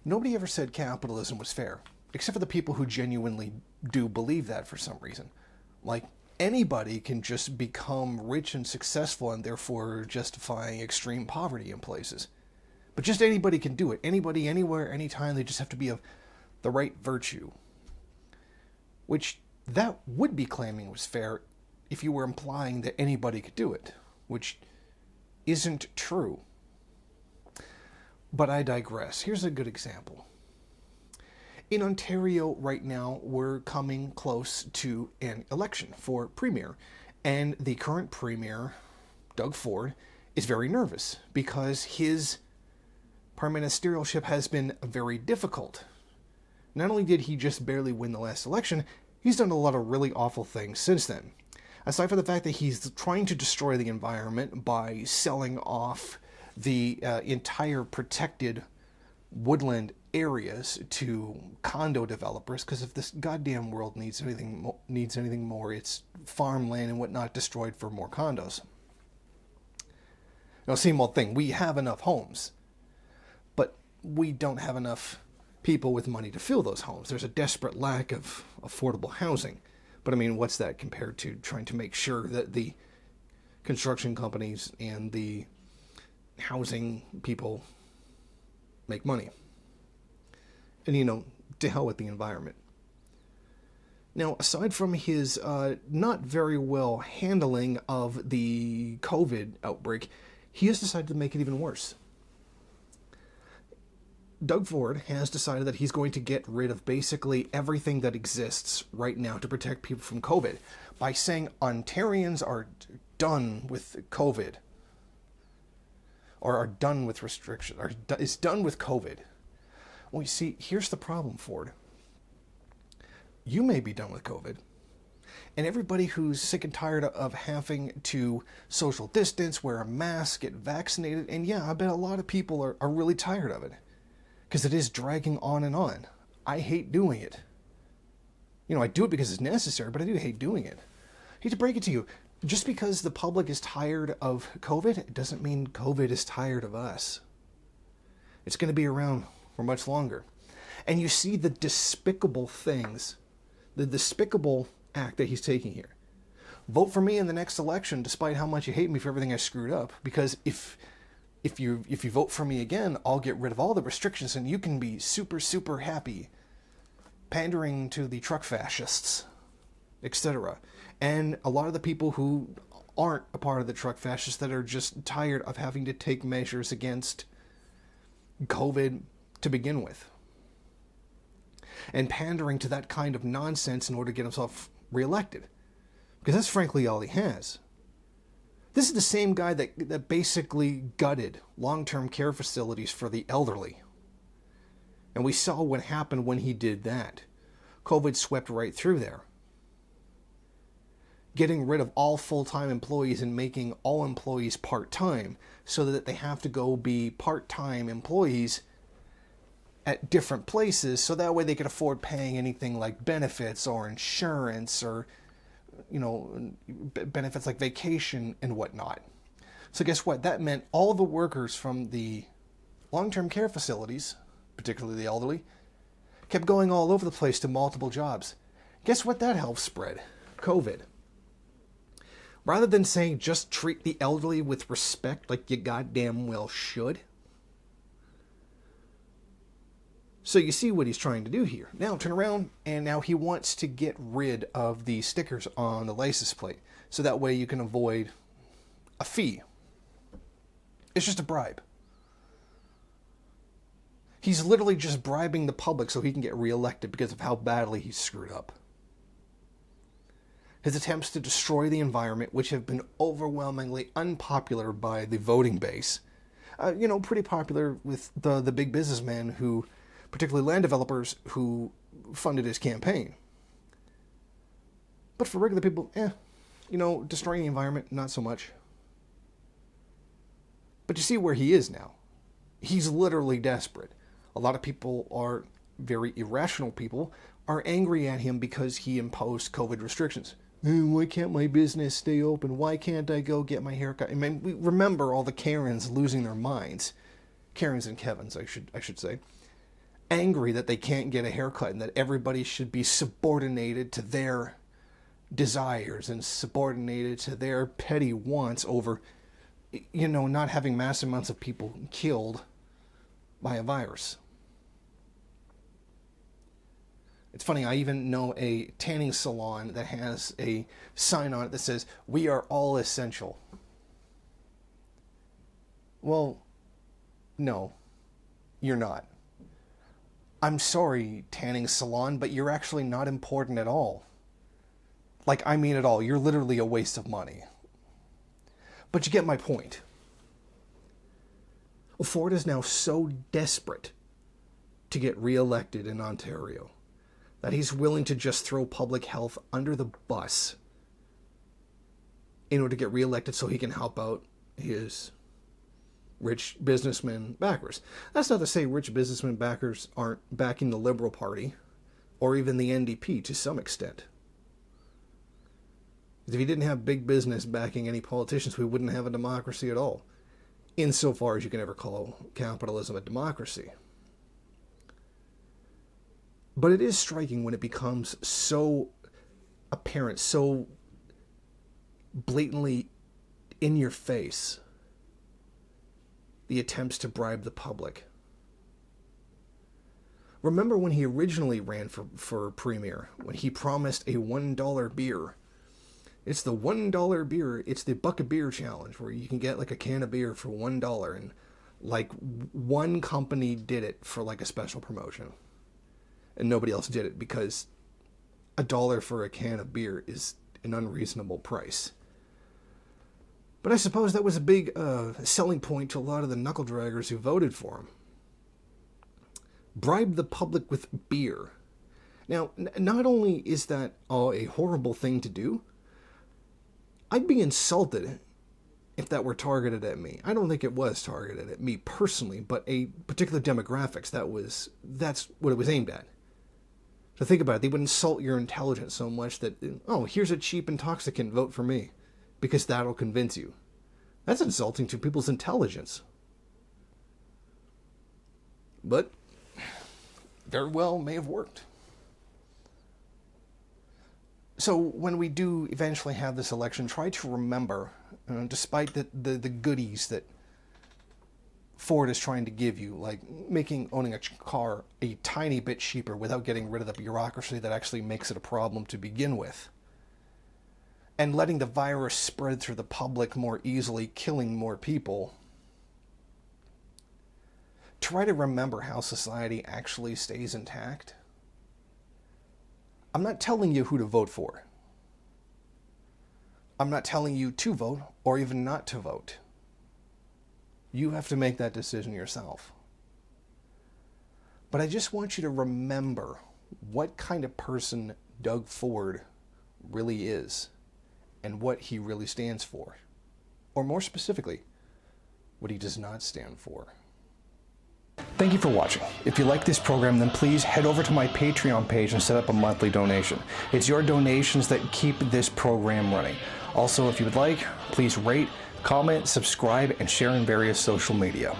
Nobody ever said capitalism was fair, except for the people who genuinely do believe that for some reason. Like, anybody can just become rich and successful and therefore justifying extreme poverty in places. But just anybody can do it. Anybody, anywhere, anytime. They just have to be of the right virtue. Which that would be claiming was fair if you were implying that anybody could do it, which isn't true. But I digress. Here's a good example. In Ontario right now, we're coming close to an election for premier. And the current premier, Doug Ford, is very nervous because his prime ministerialship has been very difficult. Not only did he just barely win the last election, he's done a lot of really awful things since then. Aside from the fact that he's trying to destroy the environment by selling off the entire protected woodland areas to condo developers, because if this goddamn world needs anything more, it's farmland and whatnot destroyed for more condos. Now, same old thing. We have enough homes, but we don't have enough people with money to fill those homes. There's a desperate lack of affordable housing. But I mean, what's that compared to trying to make sure that the construction companies and the housing people make money? And, to hell with the environment. Now, aside from his not very well handling of the COVID outbreak, he has decided to make it even worse. Doug Ford has decided that he's going to get rid of basically everything that exists right now to protect people from COVID by saying Ontarians are done with COVID, or are done with restrictions, or is done with COVID. Well, you see, here's the problem, Ford. You may be done with COVID, and everybody who's sick and tired of having to social distance, wear a mask, get vaccinated, and yeah, I bet a lot of people are really tired of it. Because it is dragging on and on. I hate doing it. I do it because it's necessary, but I do hate doing it. I hate to break it to you. Just because the public is tired of COVID, it doesn't mean COVID is tired of us. It's going to be around for much longer. And you see the despicable things, the despicable act that he's taking here. Vote for me in the next election, despite how much you hate me for everything I screwed up. Because if you vote for me again, I'll get rid of all the restrictions and you can be super, super happy, pandering to the truck fascists, etc. And a lot of the people who aren't a part of the truck fascists that are just tired of having to take measures against COVID to begin with. And pandering to that kind of nonsense in order to get himself reelected. Because that's frankly all he has. This is the same guy that basically gutted long-term care facilities for the elderly. And we saw what happened when he did that. COVID swept right through there. Getting rid of all full-time employees and making all employees part-time so that they have to go be part-time employees at different places so that way they could afford paying anything like benefits or insurance or benefits like vacation and whatnot. So guess what? That meant all the workers from the long-term care facilities, particularly the elderly, kept going all over the place to multiple jobs. Guess what that helped spread? COVID. Rather than saying just treat the elderly with respect like you goddamn well should. So you see what he's trying to do here. Now turn around, and now he wants to get rid of the stickers on the license plate. So that way you can avoid a fee. It's just a bribe. He's literally just bribing the public so he can get reelected because of how badly he's screwed up. His attempts to destroy the environment, which have been overwhelmingly unpopular by the voting base. Pretty popular with the big businessmen who, particularly land developers, who funded his campaign. But for regular people, destroying the environment, not so much. But you see where he is now. He's literally desperate. A lot of people are very irrational people, are angry at him because he imposed COVID restrictions. Why can't my business stay open? Why can't I go get my haircut? I mean, we remember all the Karens losing their minds. Karens and Kevins, I should say. angry that they can't get a haircut and that everybody should be subordinated to their desires and subordinated to their petty wants over, not having mass amounts of people killed by a virus. It's funny, I even know a tanning salon that has a sign on it that says, "We are all essential." Well, no, you're not. I'm sorry, tanning salon, but you're actually not important at all. Like, I mean at all. You're literally a waste of money. But you get my point. Ford is now so desperate to get reelected in Ontario that he's willing to just throw public health under the bus in order to get reelected so he can help out his rich businessman backers. That's not to say rich businessman backers aren't backing the Liberal Party or even the NDP to some extent. If you didn't have big business backing any politicians, we wouldn't have a democracy at all, insofar as you can ever call capitalism a democracy. But it is striking when it becomes so apparent, so blatantly in your face, the attempts to bribe the public. Remember when he originally ran for premier, when he promised a $1 beer. It's the $1 beer, it's the buck of beer challenge, where you can get like a can of beer for $1, and like one company did it for like a special promotion. And nobody else did it because $1 for a can of beer is an unreasonable price. But I suppose that was a big selling point to a lot of the knuckle draggers who voted for him. Bribe the public with beer. Now, not only is that a horrible thing to do, I'd be insulted if that were targeted at me. I don't think it was targeted at me personally, but a particular demographics, that's what it was aimed at. So think about it, they would insult your intelligence so much that, here's a cheap intoxicant, vote for me, because that'll convince you. That's insulting to people's intelligence. But very well may have worked. So when we do eventually have this election, try to remember, despite the goodies that Ford is trying to give you, like making owning a car a tiny bit cheaper without getting rid of the bureaucracy that actually makes it a problem to begin with, and letting the virus spread through the public more easily, killing more people, try to remember how society actually stays intact. I'm not telling you who to vote for. I'm not telling you to vote or even not to vote. You have to make that decision yourself. But I just want you to remember what kind of person Doug Ford really is and what he really stands for. Or more specifically, what he does not stand for. Thank you for watching. If you like this program, then please head over to my Patreon page and set up a monthly donation. It's your donations that keep this program running. Also, if you would like, please rate, comment, subscribe, and share in various social media.